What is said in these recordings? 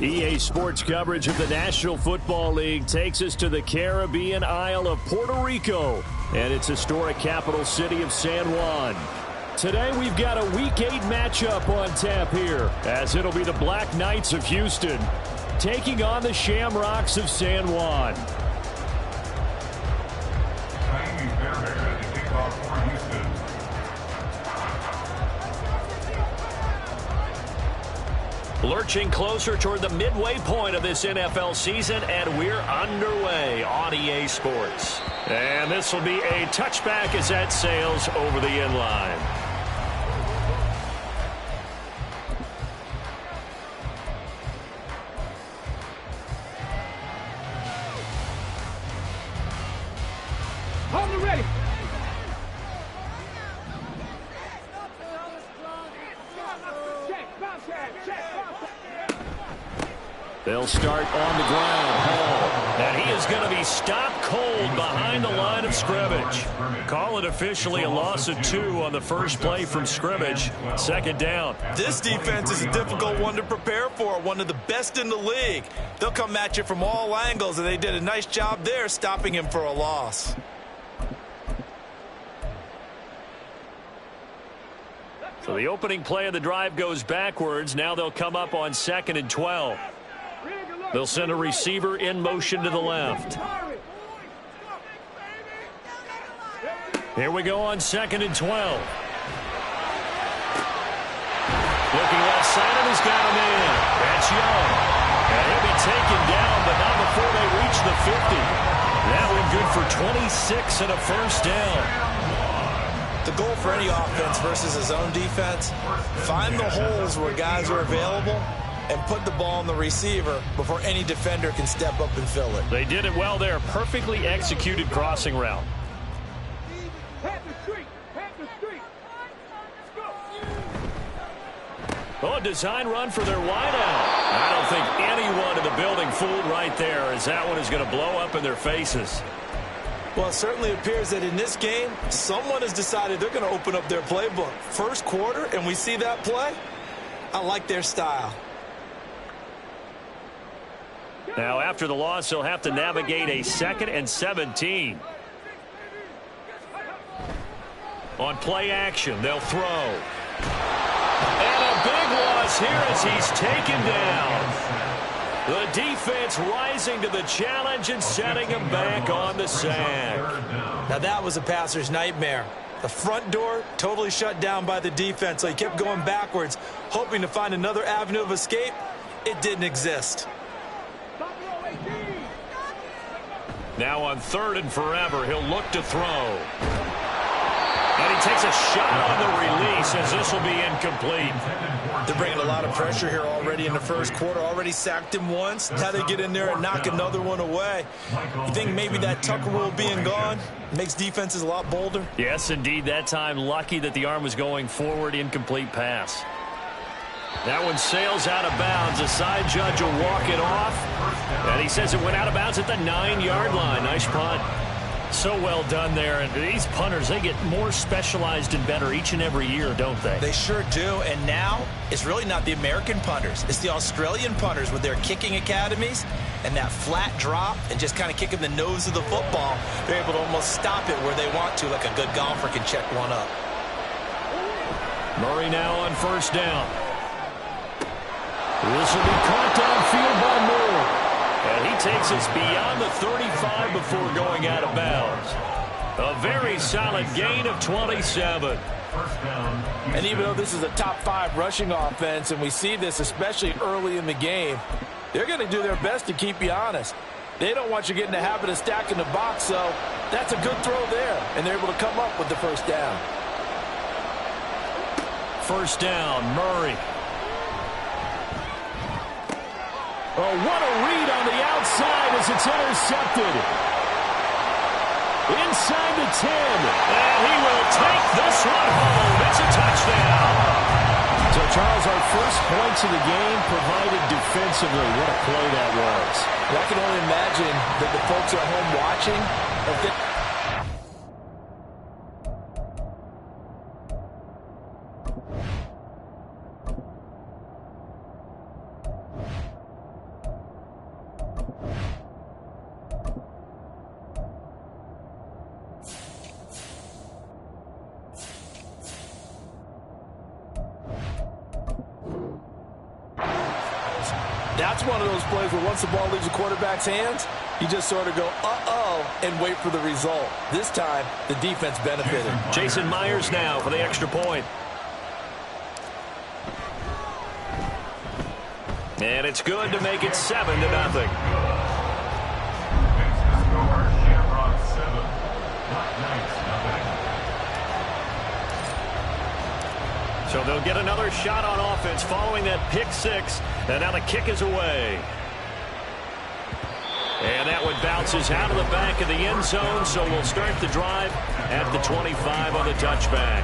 EA Sports coverage of the National Football League takes us to the Caribbean Isle of Puerto Rico and its historic capital city of San Juan. Today we've got a Week 8 matchup on tap here, as it'll be the Black Knights of Houston taking on the Shamrocks of San Juan. Lurching closer toward the midway point of this NFL season, and we're underway on EA Sports. And this will be a touchback as that sails over the end line. Hold it ready. They'll start on the ground. Hall. And he is going to be stopped cold behind the line of scrimmage. Call it officially a loss of 2 on the first play from scrimmage. Second down. This defense is a difficult one to prepare for, one of the best in the league. They'll come at you from all angles, and they did a nice job there stopping him for a loss. So the opening play of the drive goes backwards. Now they'll come up on 2nd and 12. They'll send a receiver in motion to the left. Here we go on 2nd and 12. Looking left side of his got a man. That's Young. And he'll be taken down, but not before they reach the 50. That one good for 26 and a first down. The goal for any offense versus his own defense, find the holes where guys are available and put the ball on the receiver before any defender can step up and fill it. They did it well there. Perfectly executed crossing route. Oh, a design run for their wideout. I don't think anyone in the building fooled right there, as that one is going to blow up in their faces. Well, it certainly appears that in this game, someone has decided they're going to open up their playbook. First quarter, and we see that play. I like their style. Now, after the loss, they'll have to navigate a 2nd and 17. On play action, they'll throw. And a big loss here as he's taken down. The defense rising to the challenge and setting him back on the sack. Now that was a passer's nightmare. The front door totally shut down by the defense, so he kept going backwards, hoping to find another avenue of escape. It didn't exist. Now on 3rd and forever, he'll look to throw. And he takes a shot on the release as this will be incomplete. They're bringing a lot of pressure here already in the first quarter. Already sacked him once. Now they get in there and knock another one away. You think maybe that Tucker rule being gone makes defenses a lot bolder? Yes, indeed. That time lucky that the arm was going forward. Incomplete pass. That one sails out of bounds. The side judge will walk it off. And he says it went out of bounds at the 9-yard line. Nice punt. So well done there. And these punters, they get more specialized and better each and every year, don't they? They sure do. And now it's really not the American punters. It's the Australian punters with their kicking academies and that flat drop and just kind of kicking the nose of the football. They're able to almost stop it where they want to, like a good golfer can check one up. Murray now on 1st down. This will be caught downfield by Moore. And he takes us beyond the 35 before going out of bounds. A very solid gain of 27. And even though this is a top 5 rushing offense, and we see this especially early in the game, they're going to do their best to keep you honest. They don't want you getting the habit of stacking the box, so that's a good throw there. And they're able to come up with the first down. 1st down, Murray. Oh, what a read on the outside as it's intercepted. Inside the 10. And he will take this one home. It's a touchdown. So, Charles, our first points of the game provided defensively. What a play that was. I can only imagine that the folks at home watching are thinking, That's one of those plays where once the ball leaves the quarterback's hands, you just sort of go, uh-oh, and wait for the result. This time, the defense benefited. Jason Myers now for the extra point. And it's good to make it 7-0. So they'll get another shot on offense following that pick six. And now the kick is away. And that one bounces out of the back of the end zone. So we'll start the drive at the 25 on the touchback.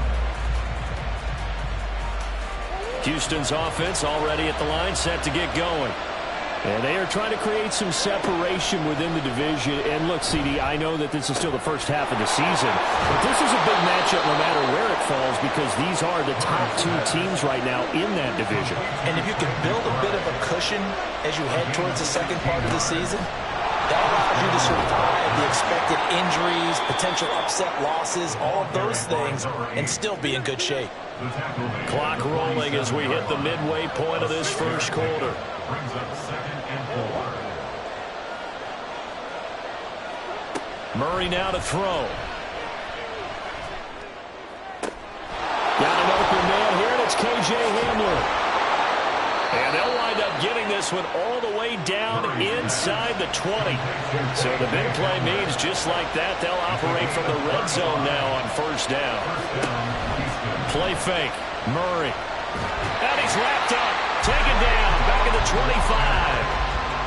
Houston's offense already at the line, set to get going. And they are trying to create some separation within the division. And look, CD, I know that this is still the first half of the season, but this is a big matchup no matter where it falls because these are the top two teams right now in that division. And if you can build a bit of a cushion as you head towards the second part of the season, that allows you to survive the expected injuries, potential upset losses, all of those things, and still be in good shape. Clock rolling as we hit the midway point of this first quarter. Murray now to throw. Got an open man here, and it's K.J. Hamler. And they'll wind up getting this one all the way down inside the 20. So the big play means just like that, they'll operate from the red zone now on first down. Play fake. Murray. And he's wrapped up. Taken down. Back at the 25.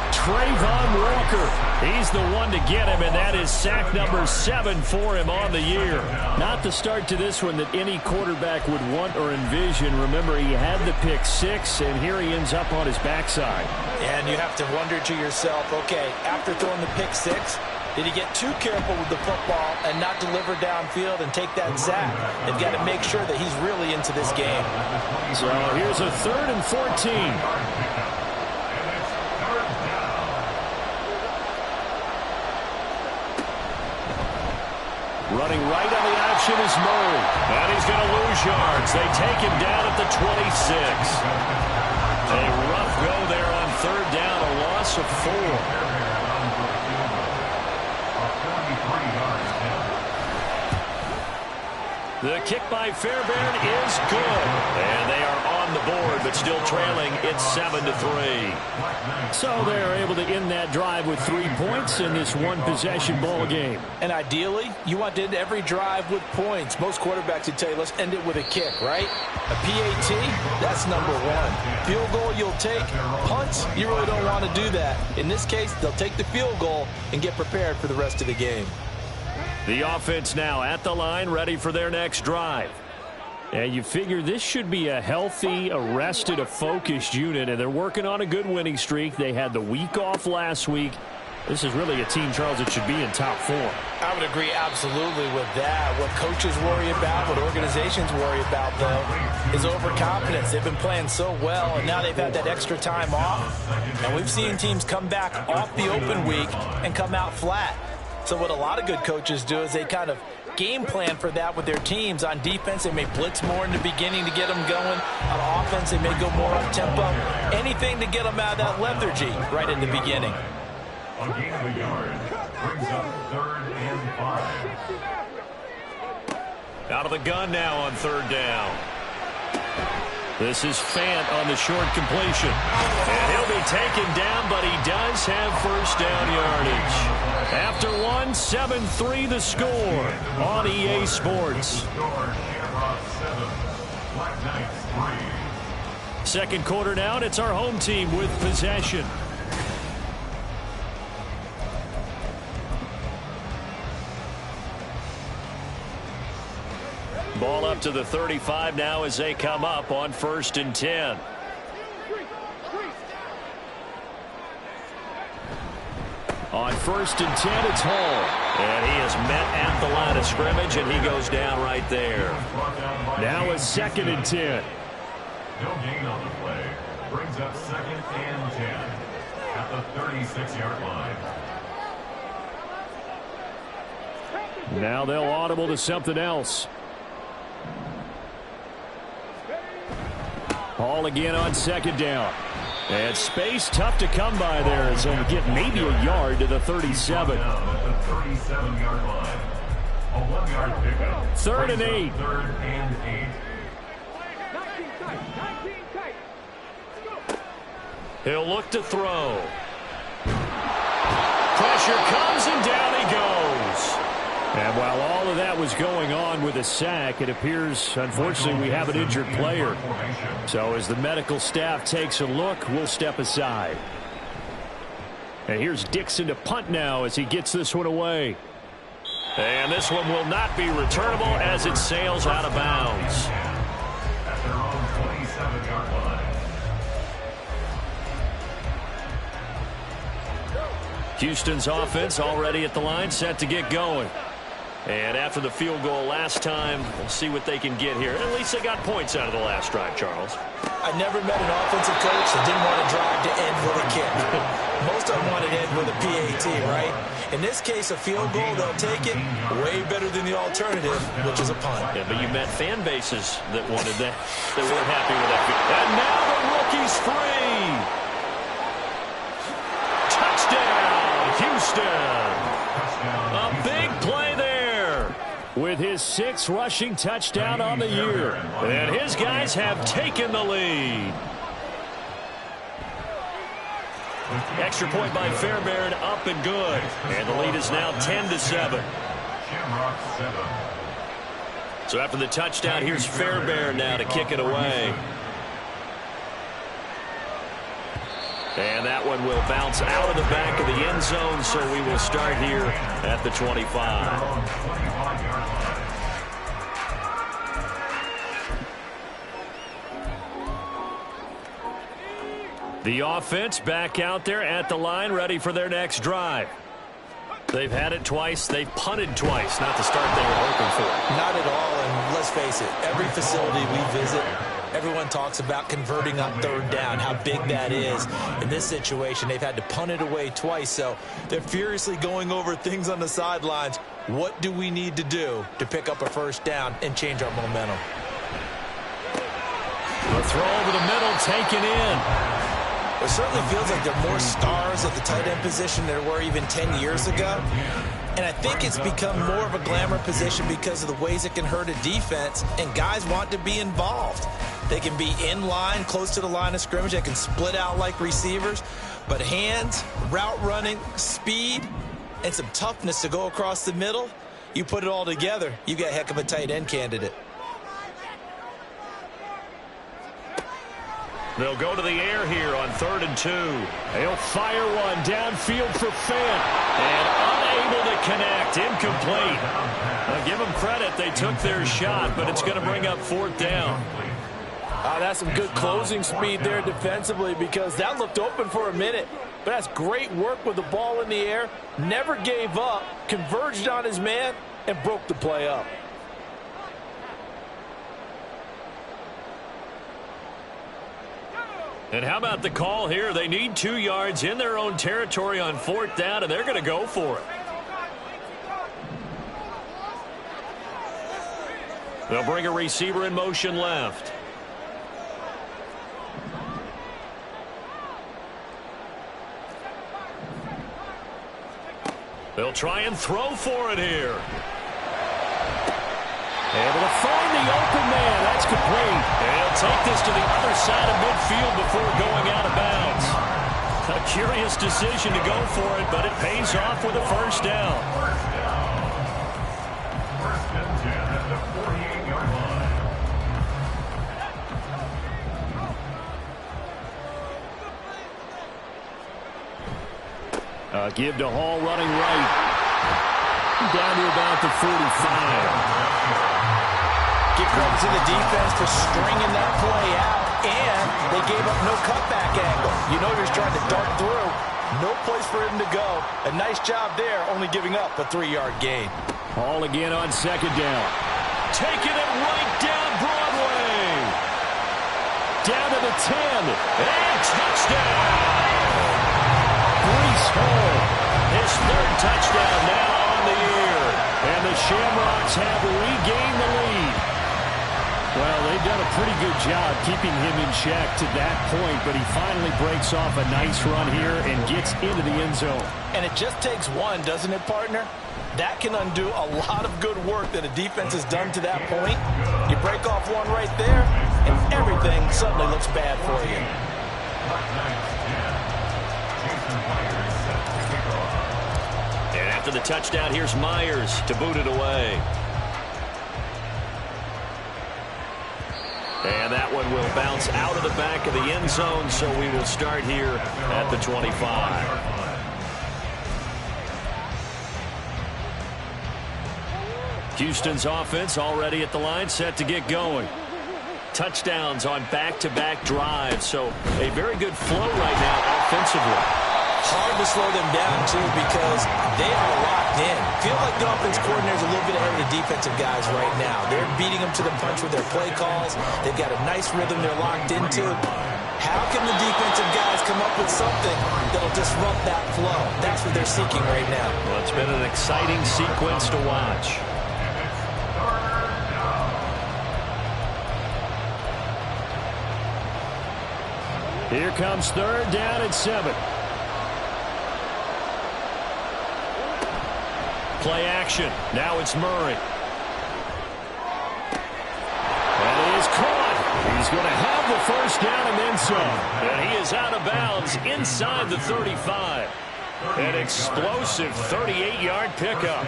Trayvon Walker. He's the one to get him, and that is sack number 7 for him on the year. Not the start to this one that any quarterback would want or envision. Remember, he had the pick 6, and here he ends up on his backside. And you have to wonder to yourself, okay, after throwing the pick 6, did he get too careful with the football and not deliver downfield and take that sack? They've got to make sure that he's really into this game. So here's a 3rd and 14. Running right on the action is Murray. And he's going to lose yards. They take him down at the 26. A rough go there on 3rd down, a loss of 4. The kick by Fairbairn is good. And they are on the board, but still trailing. It's 7-3. So they're able to end that drive with 3 points in this one-possession ball game. And ideally, you want to end every drive with points. Most quarterbacks would tell you, let's end it with a kick, right? A PAT, that's number 1. Field goal you'll take. Punts, you really don't want to do that. In this case, they'll take the field goal and get prepared for the rest of the game. The offense now at the line, ready for their next drive. And you figure this should be a healthy, a rested, a focused unit, and they're working on a good winning streak. They had the week off last week. This is really a team, Charles, that should be in top 4. I would agree absolutely with that. What coaches worry about, what organizations worry about, though, is overconfidence. They've been playing so well, and now they've had that extra time off. And we've seen teams come back off the open week and come out flat. So what a lot of good coaches do is they kind of game plan for that with their teams. On defense, they may blitz more in the beginning to get them going. On offense, they may go more up-tempo. Anything to get them out of that lethargy right in the beginning. A gain of a yard brings up 3rd and 5. Out of the gun now on 3rd down. This is Fant on the short completion. And he'll be taken down, but he does have first down yardage. After 1, 7-3 the score on EA Sports. Second quarter now, and it's our home team with possession. Ball up to the 35 now as they come up on 1st and 10. On 1st and 10, it's Hall. And he is met at the line of scrimmage, and he goes down right there. Now a 2nd and 10. No gain on the play. Brings up 2nd and 10 at the 36-yard line. Now they'll audible to something else. Hall again on 2nd down. And space tough to come by there as he'll get maybe a yard to the 37. At the 37-yard line. A 1-yard pickup. 3rd and 8. 3rd and 8. 19 tight. 19 tight. He'll look to throw. Pressure comes and down he goes. And while all of that was going on with a sack, it appears, unfortunately, we have an injured player. So as the medical staff takes a look, we'll step aside. And here's Dixon to punt now as he gets this one away. And this one will not be returnable as it sails out of bounds. At their own 27-yard line. Houston's offense already at the line, set to get going. And after the field goal last time, we'll see what they can get here. At least they got points out of the last drive, Charles. I never met an offensive coach that didn't want to drive to end with a kick. Most of them want to end with a PAT, right? In this case, a field goal, they'll take it way better than the alternative, which is a punt. Yeah, but you met fan bases that wanted that. They weren't happy with that. And now the rookie's free. Touchdown, Houston. A big play there with his 6th rushing touchdown on the year. And his guys have taken the lead. Extra point by Fairbairn, up and good. And the lead is now 10-7. So after the touchdown, here's Fairbairn now to kick it away. And that one will bounce out of the back of the end zone, so we will start here at the 25. The offense back out there at the line, ready for their next drive. They've had it twice. They've punted twice. Not the start they were hoping for. Not at all, and let's face it, every facility we visit, everyone talks about converting on 3rd down, how big that is. In this situation, they've had to punt it away twice, so they're furiously going over things on the sidelines. What do we need to do to pick up a 1st down and change our momentum? The throw over the middle, taken in. It certainly feels like there are more stars at the tight end position than there were even 10 years ago. And I think it's become more of a glamour position because of the ways it can hurt a defense, and guys want to be involved. They can be in line, close to the line of scrimmage. They can split out like receivers. But hands, route running, speed, and some toughness to go across the middle, you put it all together, you get a heck of a tight end candidate. They'll go to the air here on 3rd and 2. They'll fire one downfield for Fant. And unable to connect. Incomplete. I'll give them credit. They took their shot, but it's going to bring up 4th down. That's some good closing speed there defensively, because that looked open for a minute. But that's great work with the ball in the air. Never gave up. Converged on his man and broke the play up. And how about the call here? They need 2 yards in their own territory on 4th down, and they're going to go for it. They'll bring a receiver in motion left. They'll try and throw for it here. Able to find the open man. That's complete. And he'll take this to the other side of midfield before going out of bounds. A curious decision to go for it, but it pays off with a 1st down. 1st and 10 at the 48-yard line. Give to Hall running right. Down to about the 45. Give credit to the defense for stringing that play out, and they gave up no cutback angle. You know you're trying to dart through. No place for him to go. A nice job there, only giving up a 3-yard gain. Hall again on 2nd down. Taking it right down Broadway. Down to the 10. And touchdown. Breece Hall. His 3rd touchdown now on the year. And the Shamrocks have regained the lead. Well, they've done a pretty good job keeping him in check to that point, but he finally breaks off a nice run here and gets into the end zone. And it just takes one, doesn't it, partner? That can undo a lot of good work that a defense has done to that point. You break off one right there, and everything suddenly looks bad for you. And after the touchdown, here's Myers to boot it away. And that one will bounce out of the back of the end zone, so we will start here at the 25. Houston's offense already at the line, set to get going. Touchdowns on back-to-back drives, so a very good flow right now offensively. Hard to slow them down, too, because they are locked in. Feel like the offense coordinator's a little bit ahead of the defensive guys right now. They're beating them to the punch with their play calls. They've got a nice rhythm they're locked into. How can the defensive guys come up with something that'll disrupt that flow? That's what they're seeking right now. Well, it's been an exciting sequence to watch. Here comes third down and 7. Play action. Now it's Murray. And he is caught. He's going to have the first down and then some. And he is out of bounds inside the 35. An explosive 38-yard pickup.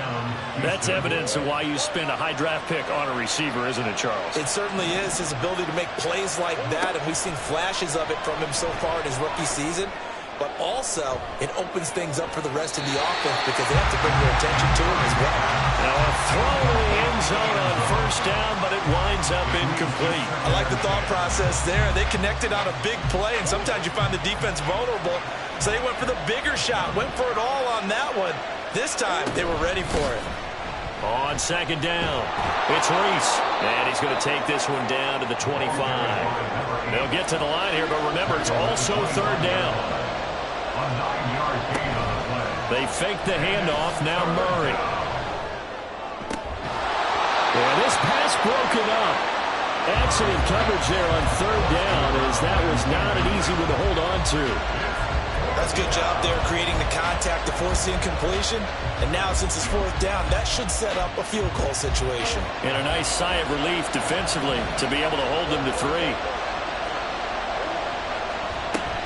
That's evidence of why you spend a high draft pick on a receiver, isn't it, Charles? It certainly is. His ability to make plays like that, and we've seen flashes of it from him so far in his rookie season. But also, it opens things up for the rest of the offense because they have to bring their attention to him as well. Now a throw in the end zone on first down, but it winds up incomplete. I like the thought process there. They connected on a big play, and sometimes you find the defense vulnerable. So they went for the bigger shot, went for it all on that one. This time, they were ready for it. On second down, it's Reese. And he's going to take this one down to the 25. They'll get to the line here, but remember, it's also third down. They fake the handoff. Now Murray. And this pass broken up. Excellent coverage there on third down, as that was not an easy one to hold on to. That's a good job there creating the contact to force the incompletion. And now since it's fourth down, that should set up a field goal situation. And a nice sigh of relief defensively to be able to hold them to 3.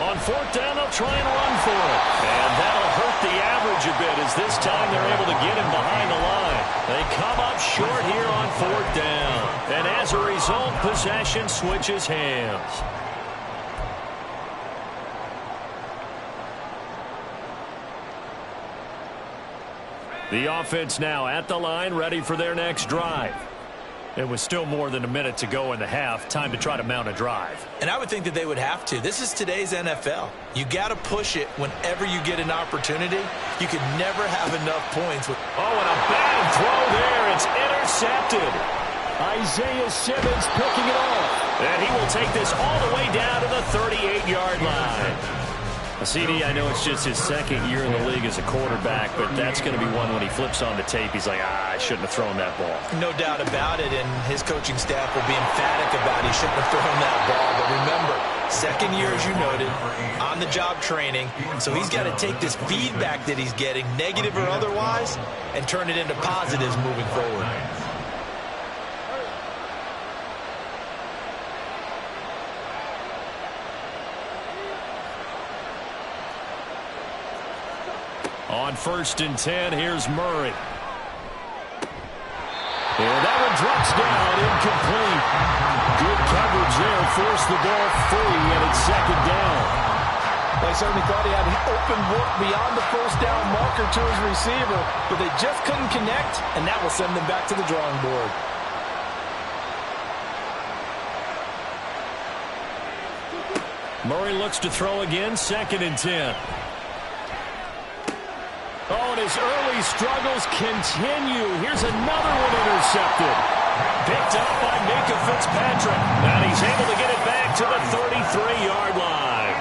On fourth down, they'll try and run for it. And that'll hurt the average a bit, as this time they're able to get him behind the line. They come up short here on fourth down. And as a result, possession switches hands. The offense now at the line, ready for their next drive. It was still more than a minute to go in the half. Time to try to mount a drive. And I would think that they would have to. This is today's NFL. You got to push it whenever you get an opportunity. You could never have enough points. Oh, and a bad throw there. It's intercepted. Isaiah Simmons picking it off. And he will take this all the way down to the 38-yard line. CD, I know it's just his second year in the league as a quarterback, but that's going to be one when he flips on the tape. He's like, I shouldn't have thrown that ball. No doubt about it, and his coaching staff will be emphatic about he shouldn't have thrown that ball. But remember, second year, as you noted, on-the-job training, so he's got to take this feedback that he's getting, negative or otherwise, and turn it into positives moving forward. On first and 10, here's Murray. And that one drops down, incomplete. Good coverage there, forced the ball free, and it's second down. They certainly thought he had an open look beyond the first down marker to his receiver, but they just couldn't connect, and that will send them back to the drawing board. Murray looks to throw again, second and 10. Oh, and his early struggles continue. Here's another one intercepted. Picked up by Minka Fitzpatrick. And he's able to get it back to the 33-yard line.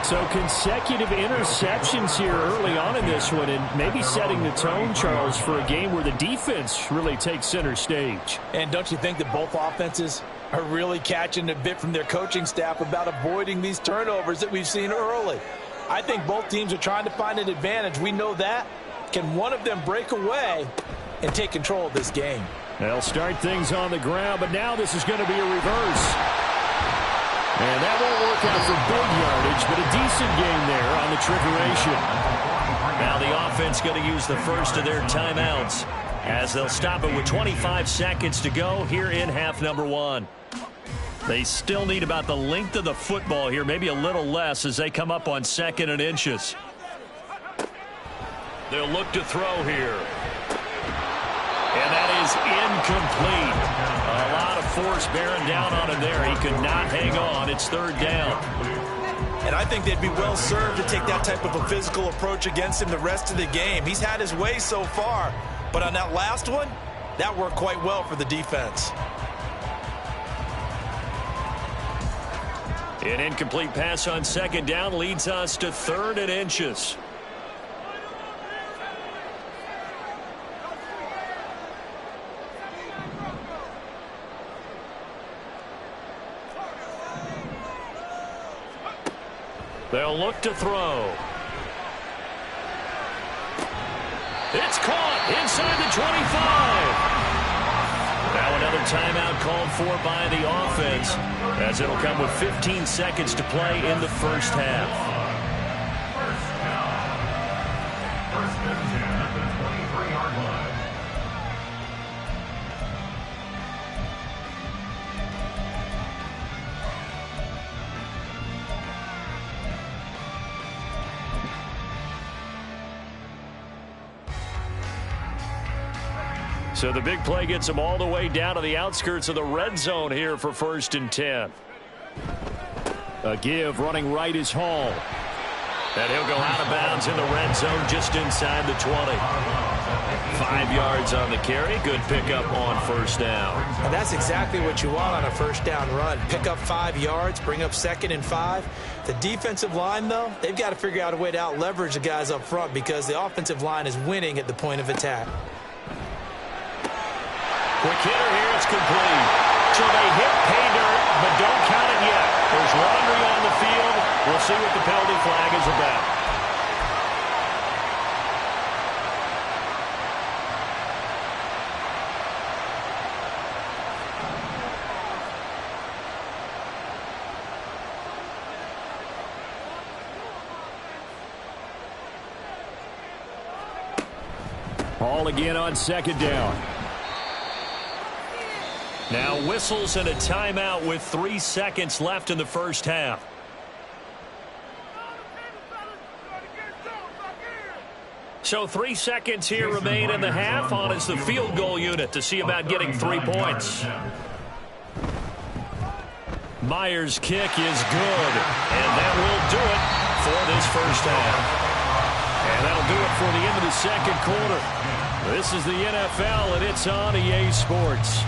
So consecutive interceptions here early on in this one, and maybe setting the tone, Charles, for a game where the defense really takes center stage. And don't you think that both offenses are really catching a bit from their coaching staff about avoiding these turnovers that we've seen early? I think both teams are trying to find an advantage. We know that. Can one of them break away and take control of this game? They'll start things on the ground, but now this is going to be a reverse. And that won't work out for big yardage, but a decent game there on the trickeration. Now the offense going to use the first of their timeouts as they'll stop it with 25 seconds to go here in half number 1. They still need about the length of the football here, maybe a little less as they come up on 2nd and inches. They'll look to throw here. And that is incomplete. A lot of force bearing down on him there. He could not hang on. It's 3rd down. And I think they'd be well served to take that type of a physical approach against him the rest of the game. He's had his way so far. But on that last one, that worked quite well for the defense. An incomplete pass on 2nd down leads us to 3rd and inches. They'll look to throw. It's caught inside the 25. Now another timeout called for by the offense, as it'll come with 15 seconds to play in the first half. First and 10 at the 23-yard line. So the big play gets them all the way down to the outskirts of the red zone here for 1st and 10. A give running right is Hall. And he'll go out of bounds in the red zone just inside the 20. 5 yards on the carry. Good pickup on 1st down. And that's exactly what you want on a 1st down run. Pick up 5 yards, bring up 2nd and 5. The defensive line, though, they've got to figure out a way to out-leverage the guys up front because the offensive line is winning at the point of attack. Quick hitter here, it's complete. So they hit pay dirt, but don't count it yet. There's laundry on the field. We'll see what the penalty flag is about. Ball again on 2nd down. Now whistles and a timeout with 3 seconds left in the first half. So 3 seconds here remain in the half. On is the field goal unit to see about getting 3 points. Myers' kick is good, and that will do it for this first half. And that'll do it for the end of the 2nd quarter. This is the NFL, and it's on EA Sports.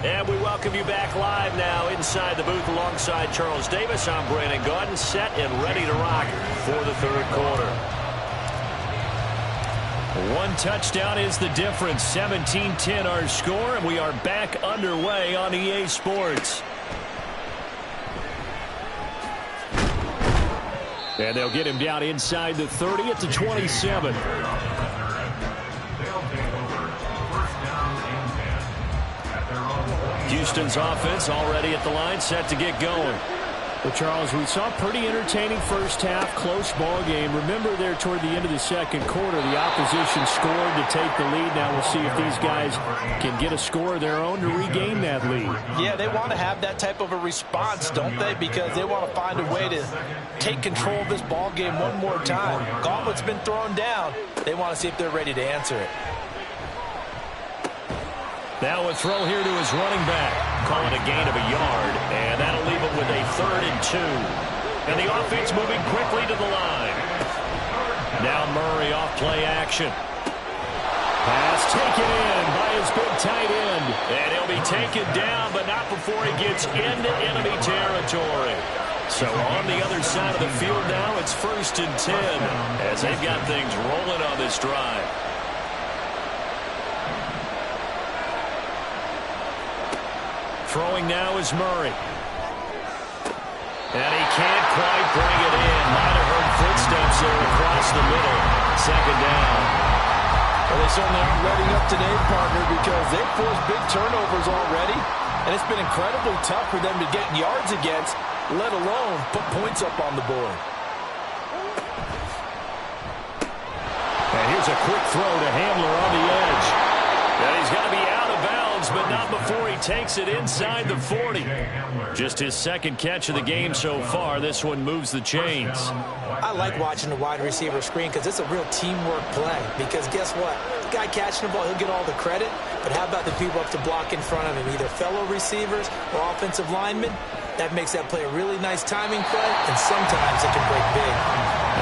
And we welcome you back live now inside the booth alongside Charles Davis. I'm Brandon Gaudin, set and ready to rock for the 3rd quarter. 1 touchdown is the difference. 17-10 our score, and we are back underway on EA Sports. And they'll get him down inside the 30 at the 27. Houston's offense already at the line, set to get going. Well, Charles, we saw a pretty entertaining first half, close ball game. Remember there toward the end of the 2nd quarter, the opposition scored to take the lead. Now we'll see if these guys can get a score of their own to regain that lead. Yeah, they want to have that type of a response, don't they? Because they want to find a way to take control of this ball game one more time. Gauntlet's been thrown down. They want to see if they're ready to answer it. Now a throw here to his running back. Call it a gain of a yard, and that'll leave him with a 3rd and 2. And the offense moving quickly to the line. Now Murray off play action. Pass taken in by his big tight end. And he'll be taken down, but not before he gets into enemy territory. So on the other side of the field now, it's 1st and 10 as they've got things rolling on this drive. Throwing now is Murray. And he can't quite bring it in. Might have heard footsteps there across the middle. 2nd down. Well, they certainly aren't letting up today, partner, because they've forced big turnovers already, and it's been incredibly tough for them to get yards against, let alone put points up on the board. And here's a quick throw to Hamler on the edge. And he's going to be out of bounds, but not before he takes it inside the 40. Just his 2nd catch of the game so far. This one moves the chains. I like watching the wide receiver screen because it's a real teamwork play. Because guess what? The guy catching the ball, he'll get all the credit. But how about the people up to block in front of him, either fellow receivers or offensive linemen? That makes that play a really nice timing play, and sometimes it can break big.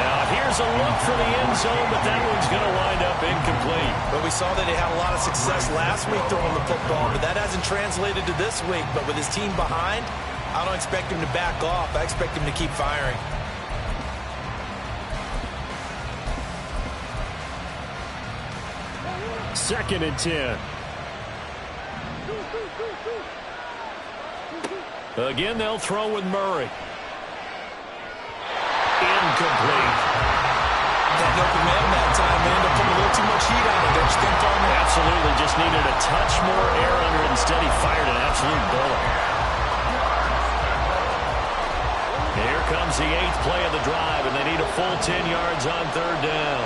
Now, here's a look for the end zone, but that one's going to wind up incomplete. But we saw that he had a lot of success last week throwing the football, but that hasn't translated to this week. But with his team behind, I don't expect him to back off. I expect him to keep firing. Second and 10. Again, they'll throw with Murray. Incomplete. Got no command that time. They end up putting a little too much heat on it. Don't you think, Tony? Absolutely. Just needed a touch more air under it. Instead, he fired an absolute bullet. Here comes the 8th play of the drive, and they need a full 10 yards on 3rd down.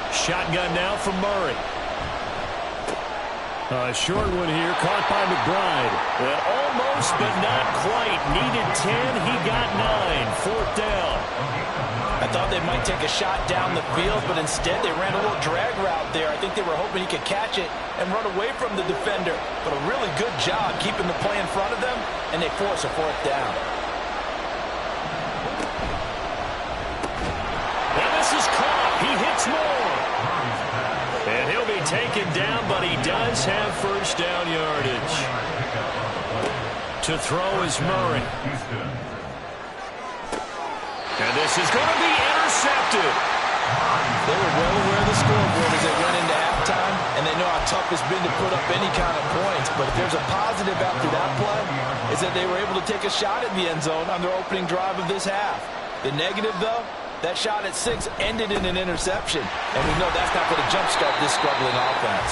Shotgun now from Murray. A short one here, caught by McBride. And almost, but not quite. Needed 10, he got 9. 4th down. I thought they might take a shot down the field, but instead they ran a little drag route there. I think they were hoping he could catch it and run away from the defender. But a really good job keeping the play in front of them, and they force a 4th down. And this is caught. He hits more. And he'll be taken down, but he does have 1st down yardage. To throw is Murray. And this is going to be intercepted. They were well aware of the scoreboard as they went into halftime, and they know how tough it's been to put up any kind of points. But if there's a positive after that play, is that they were able to take a shot at the end zone on their opening drive of this half. The negative, though, that shot at 6 ended in an interception. And we know that's not going to jumpstart this struggling offense.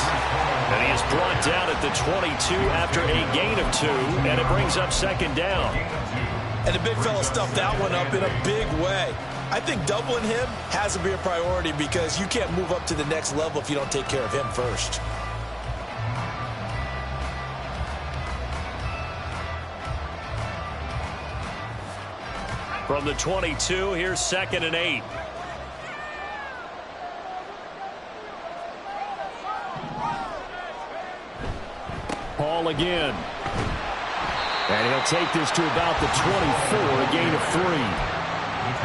And he is brought down at the 22 after a gain of 2, and it brings up 2nd down. And the big fella stuffed that one up in a big way. I think doubling him has to be a priority because you can't move up to the next level if you don't take care of him first. From the 22, here's 2nd and 8. Paul again. And he'll take this to about the 24, a gain of 3.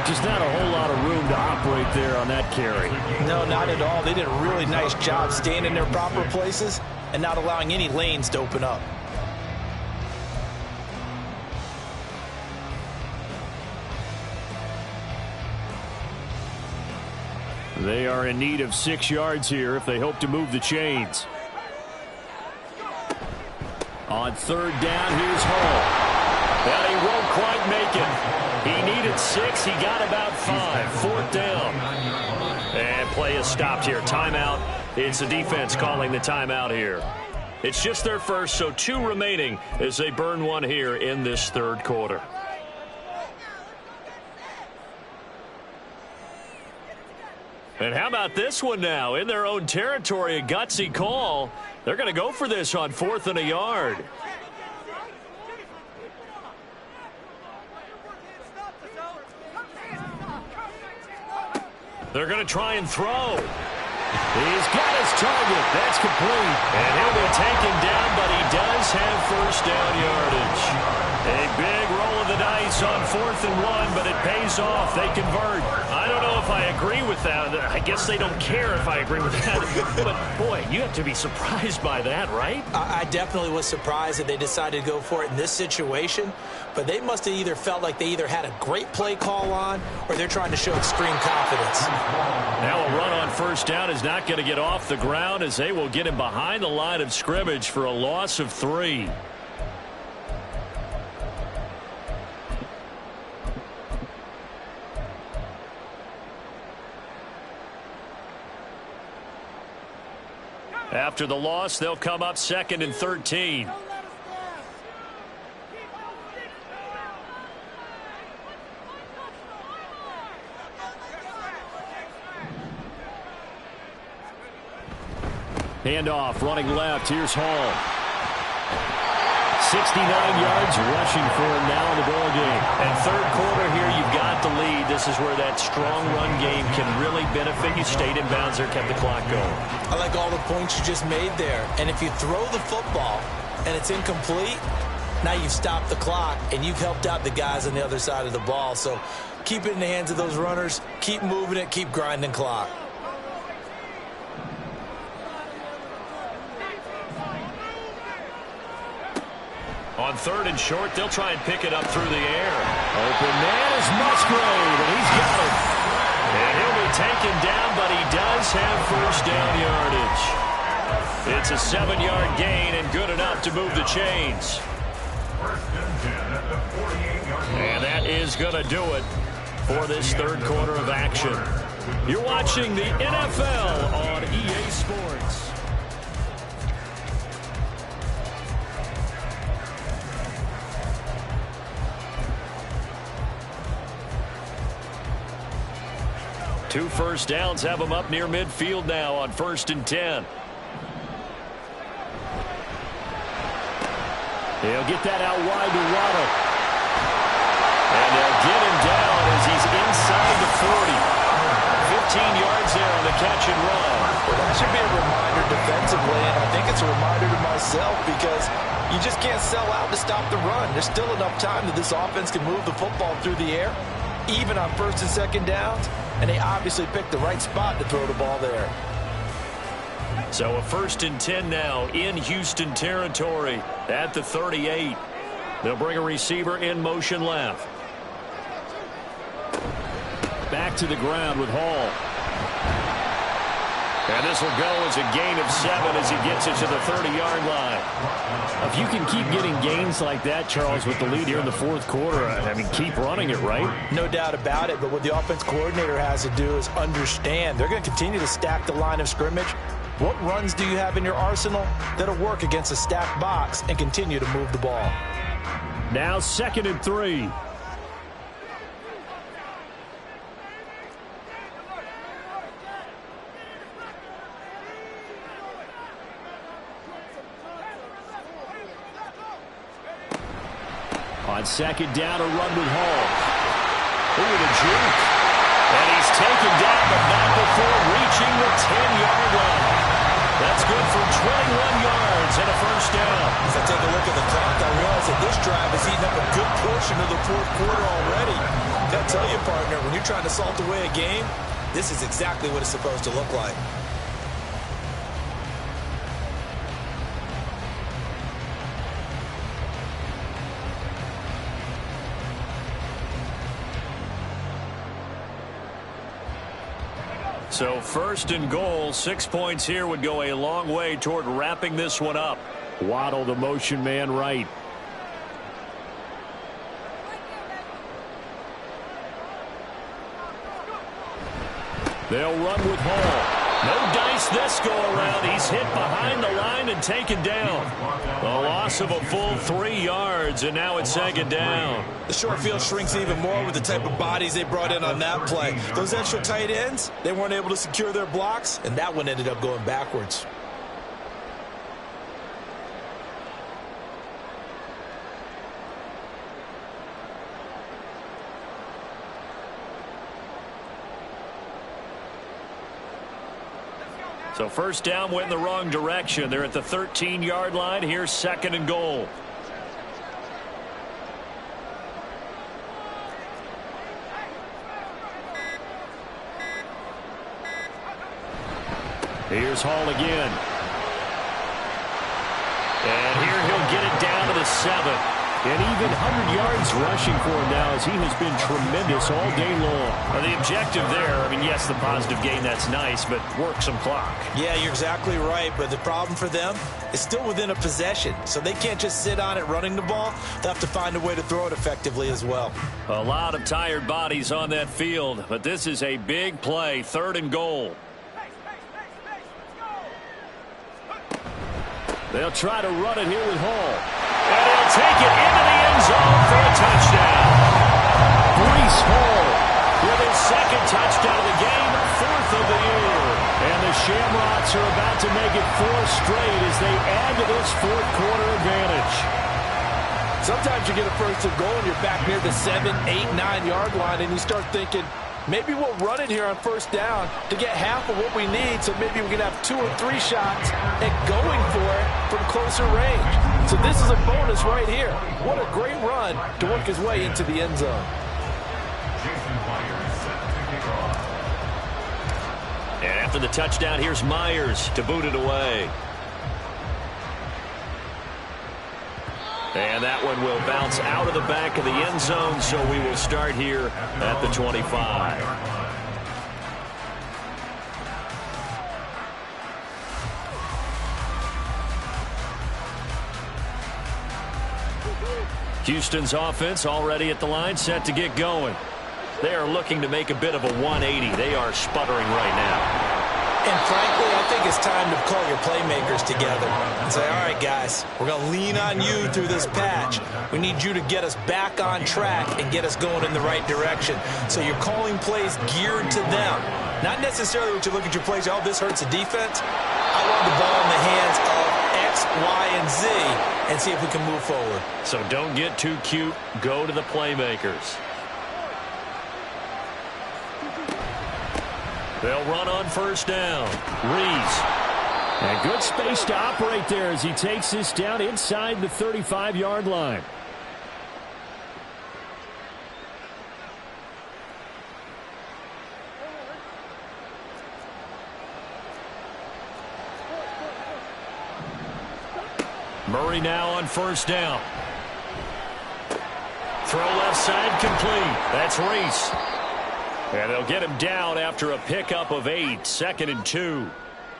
Just not a whole lot of room to operate there on that carry. No, not at all. They did a really nice job staying in their proper places and not allowing any lanes to open up. They are in need of 6 yards here if they hope to move the chains. On 3rd down, here's Hall. Well, he won't quite make it. He needed 6. He got about 5. 4th down. And play is stopped here. Timeout. It's the defense calling the timeout here. It's just their first, so 2 remaining as they burn one here in this 3rd quarter. And how about this one now? In their own territory, a gutsy call. They're going to go for this on 4th and a yard. They're going to try and throw. He's got his target. That's complete. And he'll be taken down, but he does have 1st down yardage. A big roll of the dice on 4th and 1, but it pays off. They convert. I don't know if I agree with that. I guess they don't care if I agree with that. But, boy, you have to be surprised by that, right? I definitely was surprised that they decided to go for it in this situation. But they must have either felt like they either had a great play call on or they're trying to show extreme confidence. Now a run on 1st down is not going to get off the ground as they will get him behind the line of scrimmage for a loss of 3. After the loss, they'll come up 2nd and 13. Handoff, running left. Here's Hall. 69 yards rushing for him now in the ball game. And 3rd quarter here, you've got the lead. This is where that strong run game can really benefit you. Stayed in bounds there, kept the clock going. I like all the points you just made there. And if you throw the football and it's incomplete, now you've stopped the clock and you've helped out the guys on the other side of the ball. So keep it in the hands of those runners. Keep moving it. Keep grinding clock. On 3rd and short, they'll try and pick it up through the air. Open man is Musgrave, and he's got him. And he'll be taken down, but he does have 1st down yardage. It's a 7-yard gain and good enough to move the chains. And that is going to do it for this 3rd quarter of action. You're watching the NFL on EA Sports. Two 1st downs have them up near midfield now on 1st and 10. They'll get that out wide to Waddle. And they'll get him down as he's inside the 40. 15 yards there on the catch and run. Well, that should be a reminder defensively, and I think it's a reminder to myself because you just can't sell out to stop the run. There's still enough time that this offense can move the football through the air, even on 1st and 2nd downs. And they obviously picked the right spot to throw the ball there. So a 1st and 10 now in Houston territory at the 38. They'll bring a receiver in motion left. Back to the ground with Hall. And this will go as a gain of 7 as he gets it to the 30-yard line. If you can keep getting gains like that, Charles, with the lead here in the 4th quarter, I mean, keep running it, right? No doubt about it, but what the offense coordinator has to do is understand they're going to continue to stack the line of scrimmage. What runs do you have in your arsenal that'll work against a stacked box and continue to move the ball? Now 2nd and 3. On 2nd down, a run with Hall. Ooh, the juke. And he's taken down, but not before reaching the 10-yard line. That's good for 21 yards and a 1st down. As I take a look at the clock, I realize that this drive has eaten up a good portion of the 4th quarter already. Gotta tell you, partner, when you're trying to salt away a game, this is exactly what it's supposed to look like. So 1st and goal, 6 points here would go a long way toward wrapping this one up. Waddle, the motion man, right. They'll run with Hall. No dice this go around. He's hit behind the line and taken down. A loss of a full 3 yards, and now it's 2nd down. The short field shrinks even more with the type of bodies they brought in on that play. Those extra tight ends, they weren't able to secure their blocks, and that one ended up going backwards. So 1st down went in the wrong direction. They're at the 13-yard line. Here's 2nd and goal. Here's Hall again. And here he'll get it down to the 7. And even 100 yards rushing for him now as he has been tremendous all day long. Well, the objective there, I mean, yes, the positive gain, that's nice, but work some clock. Yeah, you're exactly right, but the problem for them is still within a possession, so they can't just sit on it running the ball. They'll have to find a way to throw it effectively as well. A lot of tired bodies on that field, but this is a big play, 3rd and goal. They'll try to run it here with Hall. And he'll take it into the end zone for a touchdown. Breece Hall with his 2nd touchdown of the game, 4th of the year. And the Shamrocks are about to make it 4 straight as they add to this 4th quarter advantage. Sometimes you get a 1st and goal and you're back near the 7, 8, 9-yard line, and you start thinking, maybe we'll run it here on 1st down to get half of what we need, so maybe we can have 2 or 3 shots at going for it from closer range. So this is a bonus right here. What a great run to work his way into the end zone. And after the touchdown, here's Myers to boot it away. And that one will bounce out of the back of the end zone, so we will start here at the 25. Houston's offense already at the line, set to get going. They are looking to make a bit of a 180. They are sputtering right now. And frankly, I think it's time to call your playmakers together and say, all right, guys, we're going to lean on you through this patch. We need you to get us back on track and get us going in the right direction. So you're calling plays geared to them. Not necessarily what you look at your plays, oh, this hurts the defense. I want the ball in the hands of X, Y, and Z and see if we can move forward. So don't get too cute. Go to the playmakers. They'll run on 1st down. Reese. And good space to operate there as he takes this down inside the 35-yard line. Murray now on 1st down. Throw left side complete. That's Reese. And they'll get him down after a pickup of 8, 2nd and 2.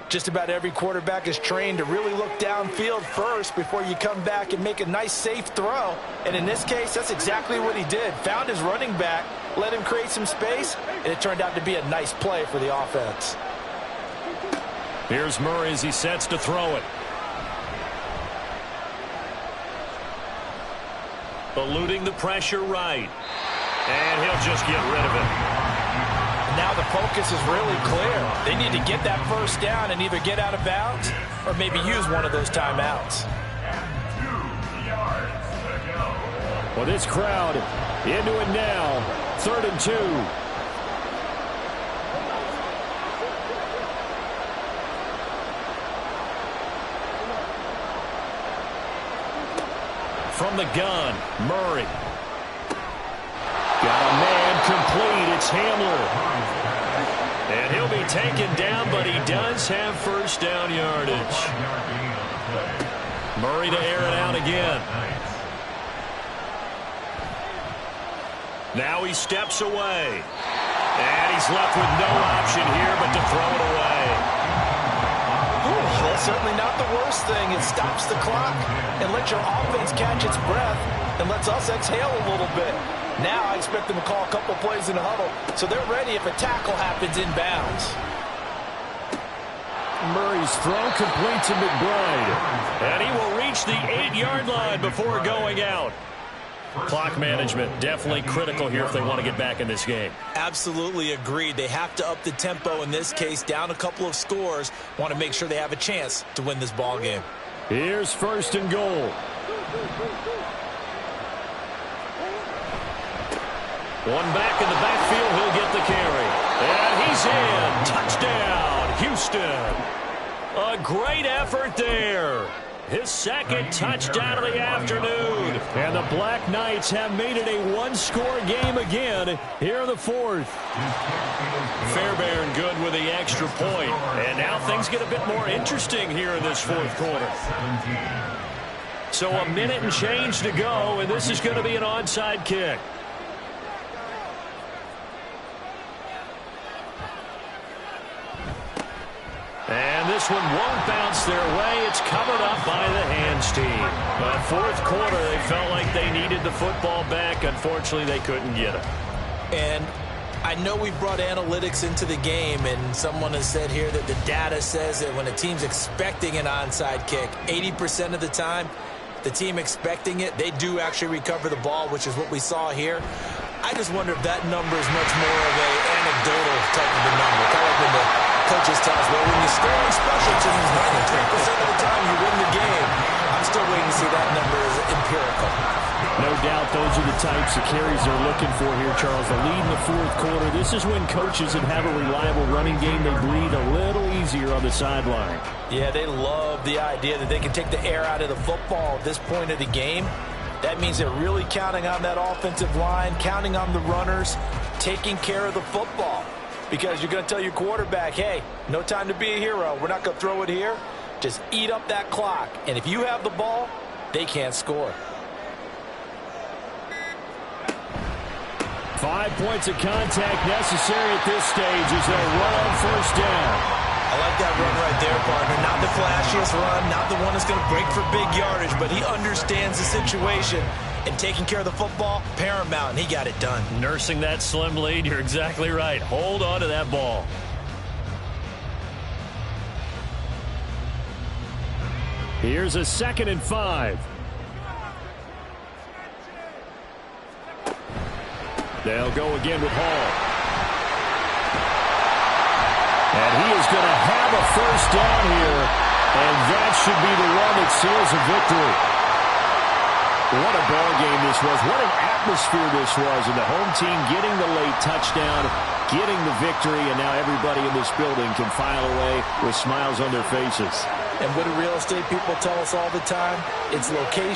Just about every quarterback is trained to really look downfield first before you come back and make a nice, safe throw. And in this case, that's exactly what he did. Found his running back, let him create some space, and it turned out to be a nice play for the offense. Here's Murray as he sets to throw it. Eluding the pressure right. And he'll just get rid of it. Now the focus is really clear. They need to get that 1st down and either get out of bounds or maybe use one of those timeouts. Well, this crowd into it now. 3rd and 2. From the gun, Murray. Got a man complete. It's Hamler. And he'll be taken down, but he does have 1st down yardage. Murray to air it out again. Now he steps away. And he's left with no option here but to throw it away. That's certainly not the worst thing. It stops the clock and lets your offense catch its breath and lets us exhale a little bit. Now I expect them to call a couple plays in the huddle, so they're ready if a tackle happens inbounds. Murray's throw complete to McBride. And he will reach the 8-yard line before going out. Clock management definitely critical here if they want to get back in this game. Absolutely agreed. They have to up the tempo in this case, down a couple of scores. Want to make sure they have a chance to win this ball game. Here's 1st and goal. One back in the backfield, he'll get the carry. And he's in. Touchdown, Houston. A great effort there. his second touchdown of the afternoon. And the Black Knights have made it a one-score game again here in the fourth. Fairbairn good with the extra point. And now things get a bit more interesting here in this fourth quarter. So a minute and change to go, and this is going to be an onside kick. And this one won't bounce their way. It's covered up by the hands team. But fourth quarter, they felt like they needed the football back. Unfortunately, they couldn't get it. And I know we brought analytics into the game, and someone has said here that the data says that when a team's expecting an onside kick, 80% of the time, the team expecting it, they do actually recover the ball, which is what we saw here. I just wonder if that number is much more of an anecdotal type of a number. Kind of like when the coaches tell us, well, when you score on special teams, 93% of the time you win the game. I'm still waiting to see that number as empirical. No doubt those are the types of carries they're looking for here, Charles. The lead in the fourth quarter. This is when coaches that have a reliable running game, they breathe a little easier on the sideline. Yeah, they love the idea that they can take the air out of the football at this point of the game. That means they're really counting on that offensive line, counting on the runners, taking care of the football. Because you're going to tell your quarterback, hey, no time to be a hero. We're not going to throw it here. Just eat up that clock. And if you have the ball, they can't score. 5 points of contact necessary at this stage as they run on first down. I like that run right there, partner. Not the flashiest run, not the one that's going to break for big yardage, but he understands the situation, and taking care of the football, paramount, and he got it done. Nursing that slim lead, you're exactly right. Hold on to that ball. Here's a 2nd and 5. They'll go again with Hall. And he is going to have a first down here. And that should be the one that seals a victory. What a ball game this was. What an atmosphere this was. And the home team getting the late touchdown, getting the victory, and now everybody in this building can file away with smiles on their faces. And what do real estate people tell us all the time? It's location.